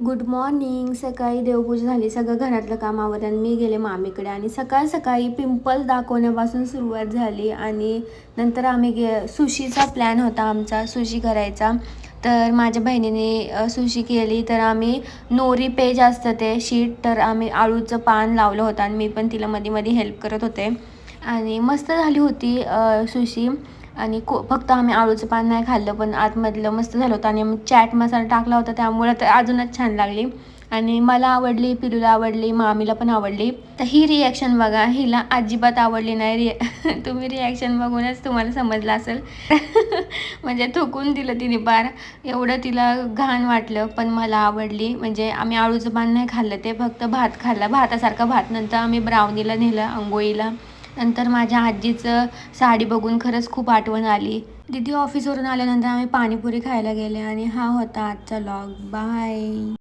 Good morning. सकाळी देवपूजा झाली, सगळं घरातलं काम आवरलं आणि मी गेले मामीकडे. आणि सकाळ सकाळी पिंपल्स दाखवण्यापासून सुरुवात झाली. आणि नंतर आम्ही सुशीचा प्लॅन होता आमचा, सुशी करायचा. तर माझ्या बहिणीने सुशी केली. तर आम्ही नोरी पेज असतं ते शीट, तर आम्ही आळूचं पान लावलं होतं आणि मी पण तिला मध्ये मध्ये हेल्प करत होते. आणि मस्त झाली होती सुशी. आणि फक्त आम्ही आळूचं पान नाही खाल्लं, पण आतमधलं मस्त झालं होतं. आणि आम्ही चॅट मसाला टाकला होता, त्यामुळे तर अजूनच छान लागली. आणि मला आवडली, पिलूला आवडली, मामीला पण आवडली. तर ही रिॲक्शन बघा, हिला अजिबात आवडली नाही. तुम्ही रिॲक्शन बघूनच तुम्हाला समजलं असेल. म्हणजे थुकून दिलं तिने बार, एवढं तिला घाण वाटलं. पण मला आवडली. म्हणजे आम्ही आळूचं पान नाही खाल्लं, ते फक्त भात खाल्ला, भातासारखा भात. नंतर आम्ही ब्राउनीला नेलं आंघोळीला. नंतर माझ्या आजीचं साडी बघून खरंच खूप आठवण आली. दीदी ऑफिसवरून आल्यानंतर आम्ही पाणीपुरी खायला गेले. आणि हा होता आजचा व्लॉग. बाय.